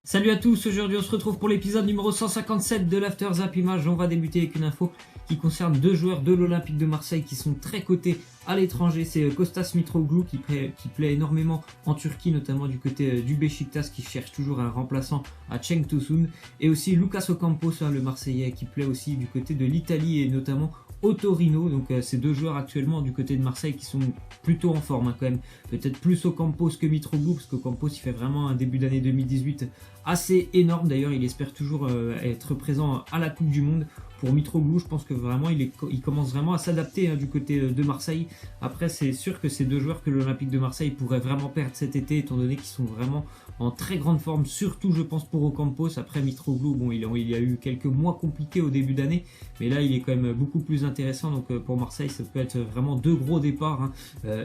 Salut à tous, aujourd'hui on se retrouve pour l'épisode numéro 157 de l'After Zap Image. On va débuter avec une info qui concerne deux joueurs de l'Olympique de Marseille qui sont très cotés à l'étranger. C'est Kostas Mitroglou qui plaît énormément en Turquie, notamment du côté du Beşiktaş, qui cherche toujours un remplaçant à Cenk Tosun. Et aussi Lucas Ocampos, le Marseillais, qui plaît aussi du côté de l'Italie et notamment au Torino. Donc ces deux joueurs actuellement du côté de Marseille qui sont plutôt en forme quand même. Peut-être plus Ocampos que Mitroglou, parce qu'Ocampos il fait vraiment un début d'année 2018 assez énorme. D'ailleurs il espère toujours être présent à la Coupe du Monde. Pour Mitroglou, je pense que vraiment il commence vraiment à s'adapter du côté de Marseille. Après, c'est sûr que c'est deux joueurs que l'Olympique de Marseille pourrait vraiment perdre cet été, étant donné qu'ils sont vraiment en très grande forme, surtout je pense pour Ocampos. Après Mitroglou, bon, il y a eu quelques mois compliqués au début d'année, mais là il est quand même beaucoup plus intéressant. Donc pour Marseille, ça peut être vraiment deux gros départs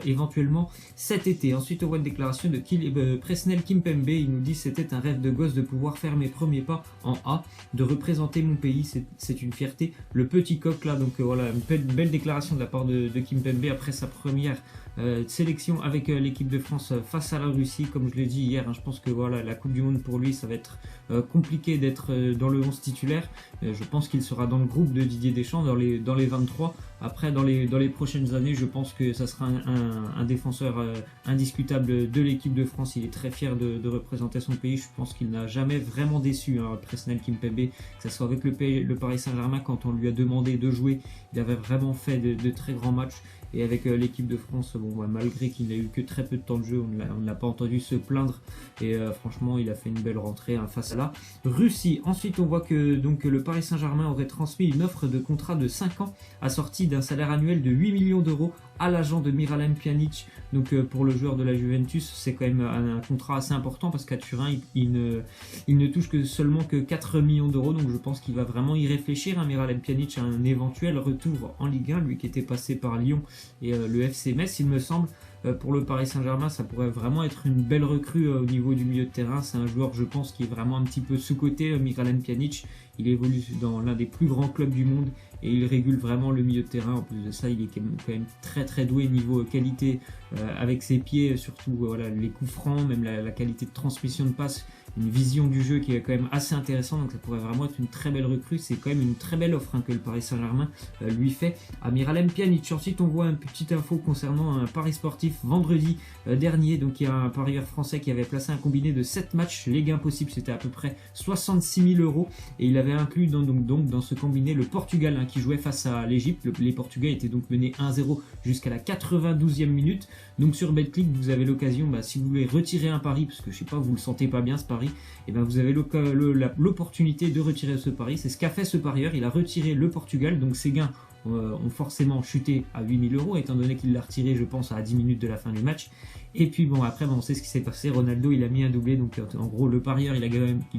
éventuellement cet été. Ensuite, on voit une déclaration de Presnel Kimpembe. Il nous dit: c'était un rêve de gosse de pouvoir faire mes premiers pas en A, de représenter mon pays, c'est une fierté. Le petit coq là, donc voilà, une belle déclaration de la part de Kimpembe après sa première sélection avec l'équipe de France face à la Russie. Comme je l'ai dit hier, je pense que voilà, la Coupe du Monde pour lui, ça va être compliqué d'être dans le 11 titulaire. Je pense qu'il sera dans le groupe de Didier Deschamps dans les 23. Après, dans les prochaines années, je pense que ça sera un défenseur indiscutable de l'équipe de France. Il est très fier de représenter son pays. Je pense qu'il n'a jamais vraiment déçu, Presnel Kimpembe, que ce soit avec le Paris Saint-Germain. Quand on lui a demandé de jouer, il avait vraiment fait de très grands matchs. Et avec l'équipe de France, bon, malgré qu'il n'a eu que très peu de temps de jeu, on ne l'a pas entendu se plaindre. Et franchement, il a fait une belle rentrée face à la Russie. Ensuite, on voit que donc, le Paris Saint-Germain aurait transmis une offre de contrat de 5 ans assortie d'un salaire annuel de 8 millions d'euros à l'agent de Miralem Pjanic. Donc pour le joueur de la Juventus, c'est quand même un contrat assez important, parce qu'à Turin, il ne touche seulement que 4 millions d'euros. Donc je pense qu'il va vraiment y réfléchir, Miralem Pjanic, à un éventuel retour en Ligue 1, lui qui était passé par Lyon et le FC Metz, il me semble. Pour le Paris Saint-Germain, ça pourrait vraiment être une belle recrue au niveau du milieu de terrain. C'est un joueur, je pense, qui est vraiment un petit peu sous-coté, Miralem Pjanic. Il évolue dans l'un des plus grands clubs du monde et il régule vraiment le milieu de terrain. En plus de ça, il est quand même très très doué niveau qualité avec ses pieds, surtout voilà, les coups francs, même la qualité de transmission de passe, une vision du jeu qui est quand même assez intéressante. Donc ça pourrait vraiment être une très belle recrue. C'est quand même une très belle offre que le Paris Saint-Germain lui fait à Miralem Pjanic. Ensuite, on voit une petite info concernant un pari sportif vendredi dernier. Donc il y a un parieur français qui avait placé un combiné de 7 matchs. Les gains possibles, c'était à peu près 66 000 euros. Et il avait inclus dans ce combiné le Portugal qui jouait face à l'Égypte. Les Portugais étaient donc menés 1-0 jusqu'à la 92e minute. Donc sur Betclic, vous avez l'occasion, si vous voulez retirer un pari, parce que je sais pas, vous le sentez pas bien ce pari, et vous avez l'opportunité de retirer ce pari. C'est ce qu'a fait ce parieur. Il a retiré le Portugal, donc ses gains ont forcément chuté à 8 000 euros, étant donné qu'il l'a retiré, je pense, à 10 minutes de la fin du match. Et puis bon, après, on sait ce qui s'est passé. Ronaldo, il a mis un doublé, donc en gros, le parieur, il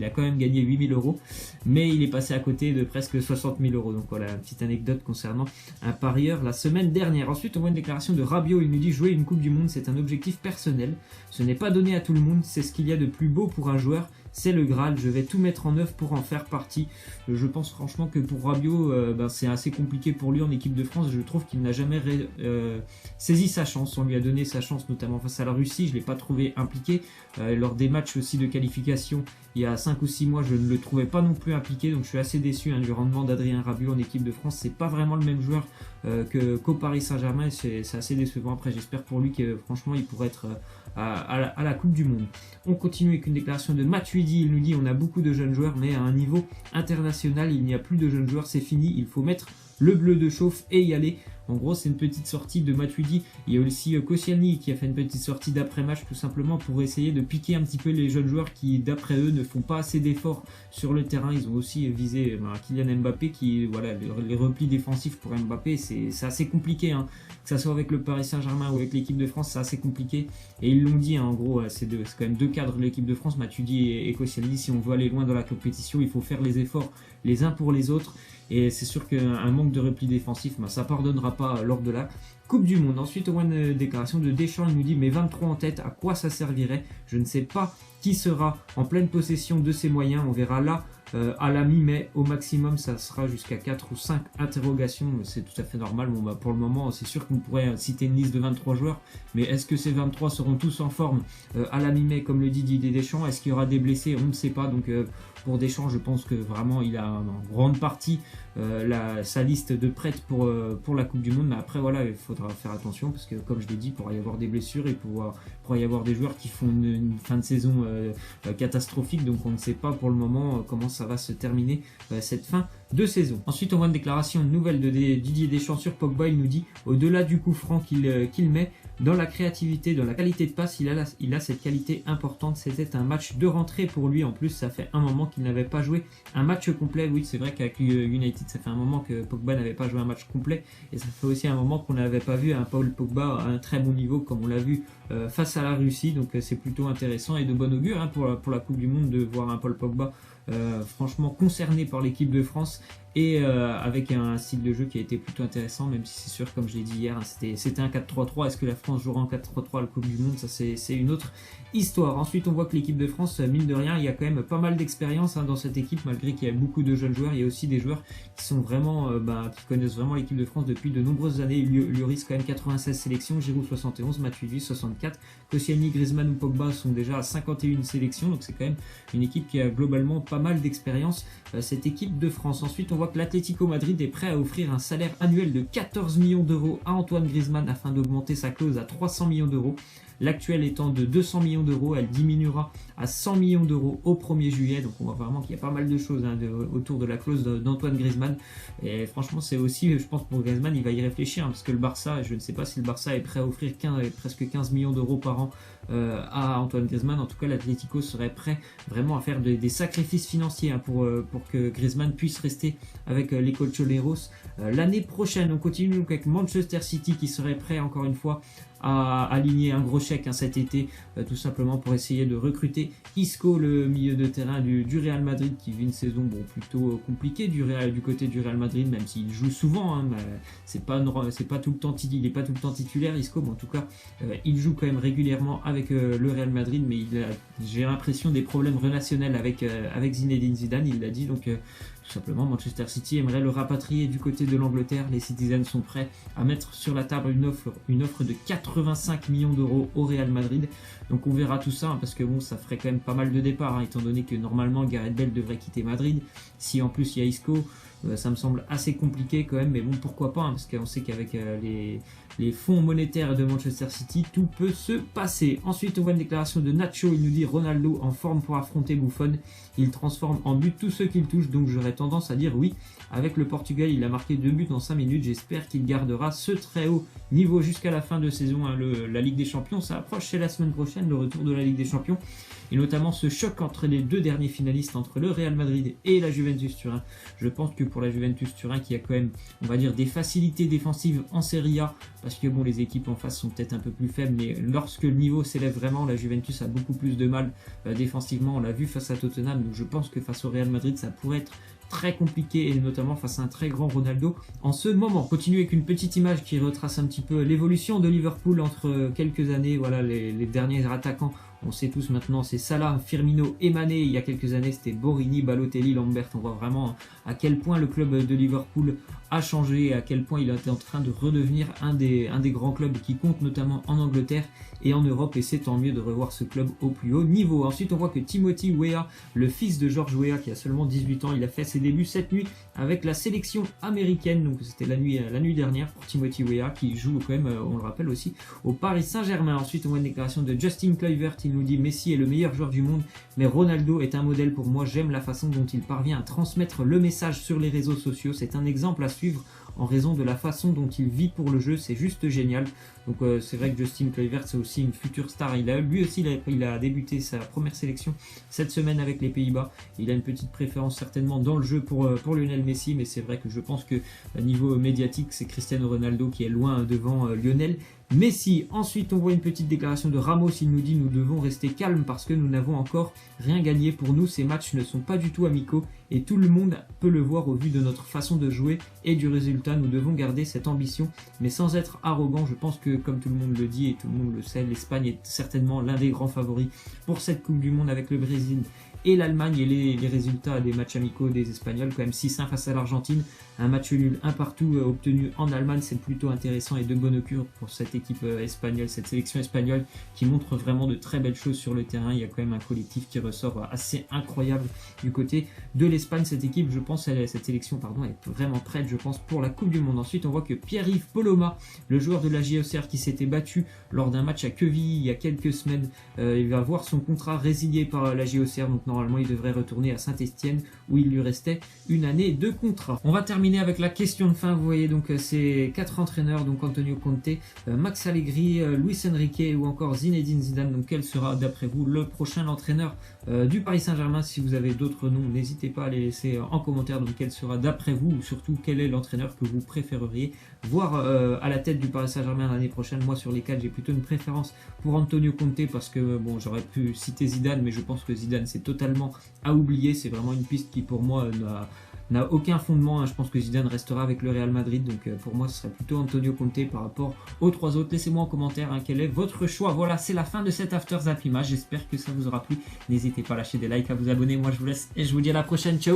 a quand même gagné 8 000 euros, mais il est passé à côté de presque 60 000 euros. Donc voilà, une petite anecdote concernant un parieur la semaine dernière. Ensuite, on voit une déclaration de Rabiot. Il nous dit: jouer une Coupe du Monde, c'est un objectif personnel. Ce n'est pas donné à tout le monde. C'est ce qu'il y a de plus beau pour un joueur. C'est le Graal, je vais tout mettre en œuvre pour en faire partie. Je pense franchement que pour Rabiot, c'est assez compliqué pour lui en équipe de France. Je trouve qu'il n'a jamais saisi sa chance. On lui a donné sa chance notamment face à la Russie. Je ne l'ai pas trouvé impliqué. Lors des matchs aussi de qualification, il y a 5 ou 6 mois, je ne le trouvais pas non plus impliqué. Donc je suis assez déçu du rendement d'Adrien Rabiot en équipe de France. C'est pas vraiment le même joueur qu'au Paris Saint-Germain. C'est assez décevant. Après, j'espère pour lui que franchement, il pourrait être à la Coupe du Monde. On continue avec une déclaration de Matuidi. Il nous dit: on a beaucoup de jeunes joueurs, mais à un niveau international, il n'y a plus de jeunes joueurs, c'est fini, il faut mettre le bleu de chauffe et y aller. En gros, c'est une petite sortie de Matuidi. Il y a aussi Koscielny qui a fait une petite sortie d'après-match, tout simplement pour essayer de piquer un petit peu les jeunes joueurs qui, d'après eux, ne font pas assez d'efforts sur le terrain. Ils ont aussi visé Kylian Mbappé, qui, voilà, les replis défensifs pour Mbappé, c'est assez compliqué. Que ce soit avec le Paris Saint-Germain ou avec l'équipe de France, c'est assez compliqué. Et ils l'ont dit, en gros, c'est quand même deux cadres de l'équipe de France, Matuidi et Koscielny. Si on veut aller loin dans la compétition, il faut faire les efforts les uns pour les autres. Et c'est sûr qu'un manque de repli défensif, ça pardonnera pas lors de la Coupe du Monde. Ensuite, on voit une déclaration de Deschamps. Il nous dit: mais 23 en tête, à quoi ça servirait? Je ne sais pas qui sera en pleine possession de ses moyens. On verra là à la mi-mai. Au maximum, ça sera jusqu'à 4 ou 5 interrogations. C'est tout à fait normal. Bon, bah, pour le moment, c'est sûr qu'on pourrait citer une liste de 23 joueurs. Mais est-ce que ces 23 seront tous en forme à la mi-mai, comme le dit Didier Deschamps? Est-ce qu'il y aura des blessés? On ne sait pas. Donc pour Deschamps, je pense que vraiment il a en grande partie sa liste de prêtes pour la Coupe du Monde. Mais après, voilà, il faudra faire attention parce que, comme je l'ai dit, il pourra y avoir des blessures et pourra y avoir des joueurs qui font une fin de saison catastrophique. Donc on ne sait pas pour le moment comment ça va se terminer cette fin de saison. Ensuite, on voit une déclaration nouvelle de Didier Deschamps sur Pogba. Il nous dit, au-delà du coup franc qu'il met, dans la créativité, dans la qualité de passe, il a cette qualité importante. C'était un match de rentrée pour lui. En plus, ça fait un moment qu'il n'avait pas joué un match complet. Oui, c'est vrai qu'avec United, ça fait un moment que Pogba n'avait pas joué un match complet. Et ça fait aussi un moment qu'on n'avait pas vu un Paul Pogba à un très bon niveau comme on l'a vu face à la Russie. Donc c'est plutôt intéressant et de bon augure pour la Coupe du Monde de voir un Paul Pogba franchement concerné par l'équipe de France et avec un style de jeu qui a été plutôt intéressant, même si c'est sûr, comme je l'ai dit hier, c'était un 4-3-3. Est-ce que la France jouera en 4-3-3 à la Coupe du Monde? Ça, c'est une autre histoire. Ensuite, on voit que l'équipe de France, mine de rien, il y a quand même pas mal d'expérience dans cette équipe, malgré qu'il y a beaucoup de jeunes joueurs. Il y a aussi des joueurs qui sont vraiment, qui connaissent vraiment l'équipe de France depuis de nombreuses années. Lloris, quand même 96 sélections, Giroud 71, Matuidi 64, Koscielny, Griezmann ou Pogba sont déjà à 51 sélections. Donc c'est quand même une équipe qui a globalement pas mal d'expérience, cette équipe de France. Ensuite, on voit que l'Atlético Madrid est prêt à offrir un salaire annuel de 14 millions d'euros à Antoine Griezmann afin d'augmenter sa clause à 300 millions d'euros. L'actuelle étant de 200 millions d'euros, elle diminuera à 100 millions d'euros au 1er juillet. Donc on voit vraiment qu'il y a pas mal de choses autour de la clause d'Antoine Griezmann. Et franchement, c'est aussi, je pense, pour Griezmann, il va y réfléchir, parce que le Barça, je ne sais pas si le Barça est prêt à offrir presque 15 millions d'euros par an à Antoine Griezmann. En tout cas, l'Atlético serait prêt vraiment à faire des sacrifices financiers pour que Griezmann puisse rester avec les Colchoneros l'année prochaine. On continue donc avec Manchester City qui serait prêt encore une fois à aligner un gros chèque cet été, tout simplement pour essayer de recruter Isco, le milieu de terrain du Real Madrid, qui vit une saison plutôt compliquée du côté du Real Madrid, même s'il joue souvent, mais c'est pas tout le temps, il n'est pas tout le temps titulaire Isco, mais en tout cas il joue quand même régulièrement avec le Real Madrid, mais j'ai l'impression des problèmes relationnels avec Zinedine Zidane, il l'a dit. Donc tout simplement, Manchester City aimerait le rapatrier du côté de l'Angleterre. Les Citizens sont prêts à mettre sur la table une offre de 85 millions d'euros au Real Madrid. Donc on verra tout ça, parce que bon, ça ferait quand même pas mal de départs, étant donné que normalement Gareth Bale devrait quitter Madrid. Si en plus il y a Isco, ça me semble assez compliqué quand même, mais bon, pourquoi pas, parce qu'on sait qu'avec les fonds monétaires de Manchester City, tout peut se passer. Ensuite, on voit une déclaration de Nacho. Il nous dit: Ronaldo en forme pour affronter Buffon. Il transforme en but tous ceux qu'il touche, donc j'aurais tendance à dire oui. Avec le Portugal, il a marqué 2 buts en 5 minutes. J'espère qu'il gardera ce très haut niveau jusqu'à la fin de saison. La Ligue des Champions, ça approche, c'est la semaine prochaine, le retour de la Ligue des Champions. Et notamment ce choc entre les deux derniers finalistes, entre le Real Madrid et la Juventus Turin. Je pense que pour la Juventus Turin, qui a quand même, on va dire, des facilités défensives en Serie A, parce que bon, les équipes en face sont peut-être un peu plus faibles, mais lorsque le niveau s'élève vraiment, la Juventus a beaucoup plus de mal défensivement. On l'a vu face à Tottenham, donc je pense que face au Real Madrid, ça pourrait être très compliqué, et notamment face à un très grand Ronaldo en ce moment. On continue avec une petite image qui retrace un petit peu l'évolution de Liverpool entre quelques années. Voilà, les derniers attaquants, on sait tous maintenant, c'est Salah, Firmino et Mané. Il y a quelques années, c'était Borini, Balotelli, Lambert. On voit vraiment à quel point le club de Liverpool a changé, et à quel point il était en train de redevenir un des grands clubs qui compte notamment en Angleterre et en Europe, et c'est tant mieux de revoir ce club au plus haut niveau. Ensuite, on voit que Timothy Weah, le fils de George Weah, qui a seulement 18 ans, il a fait ses débuts cette nuit avec la sélection américaine. Donc c'était la nuit dernière pour Timothy Weah, qui joue quand même, on le rappelle aussi, au Paris Saint-Germain. Ensuite, on voit une déclaration de Justin Kluivert. Il nous dit: Messi est le meilleur joueur du monde, mais Ronaldo est un modèle pour moi. J'aime la façon dont il parvient à transmettre le message sur les réseaux sociaux. C'est un exemple à suivre en raison de la façon dont il vit pour le jeu. C'est juste génial. Donc c'est vrai que Justin Kluivert, c'est aussi une future star. Lui aussi, il a débuté sa première sélection cette semaine avec les Pays-Bas. Il a une petite préférence certainement dans le jeu pour Lionel Messi, mais c'est vrai que je pense que niveau médiatique, c'est Cristiano Ronaldo qui est loin devant Lionel Messi. Ensuite, on voit une petite déclaration de Ramos. Il nous dit: nous devons rester calmes parce que nous n'avons encore rien gagné. Pour nous, ces matchs ne sont pas du tout amicaux et tout le monde peut le voir au vu de notre façon de jouer et du résultat. Nous devons garder cette ambition, mais sans être arrogant. Je pense que, comme tout le monde le dit et tout le monde le sait, l'Espagne est certainement l'un des grands favoris pour cette Coupe du Monde, avec le Brésil et l'Allemagne et les résultats des matchs amicaux des Espagnols, quand même 6-1 face à l'Argentine, un match nul, un partout obtenu en Allemagne, c'est plutôt intéressant et de bonne augure pour cette équipe espagnole, cette sélection espagnole qui montre vraiment de très belles choses sur le terrain. Il y a quand même un collectif qui ressort assez incroyable du côté de l'Espagne. Cette équipe, je pense, cette sélection pardon, est vraiment prête, je pense, pour la Coupe du Monde. Ensuite, on voit que Pierre-Yves Poloma, le joueur de la JOCR qui s'était battu lors d'un match à Quevilly il y a quelques semaines, il va voir son contrat résilié par la JOCR, donc normalement il devrait retourner à Saint-Etienne où il lui restait une année de contrat. On va terminer avec la question de fin. Vous voyez donc ces 4 entraîneurs, donc Antonio Conte, Max Allegri, Luis Enrique ou encore Zinedine Zidane. Donc quel sera d'après vous le prochain entraîneur du Paris Saint-Germain? Si vous avez d'autres noms, n'hésitez pas à les laisser en commentaire. Donc quel sera d'après vous, ou surtout quel est l'entraîneur que vous préféreriez voir à la tête du Paris Saint-Germain l'année prochaine? Moi sur les 4, j'ai plutôt une préférence pour Antonio Conte parce que bon, j'aurais pu citer Zidane, mais je pense que Zidane c'est totalement à oublier. C'est vraiment une piste qui pour moi n'a aucun fondement. Je pense que Zidane restera avec le Real Madrid, donc pour moi ce serait plutôt Antonio Conte par rapport aux 3 autres. Laissez-moi en commentaire quel est votre choix. Voilà, c'est la fin de cet After Zap Image, j'espère que ça vous aura plu. N'hésitez pas à lâcher des likes, à vous abonner. Moi je vous laisse et je vous dis à la prochaine, ciao.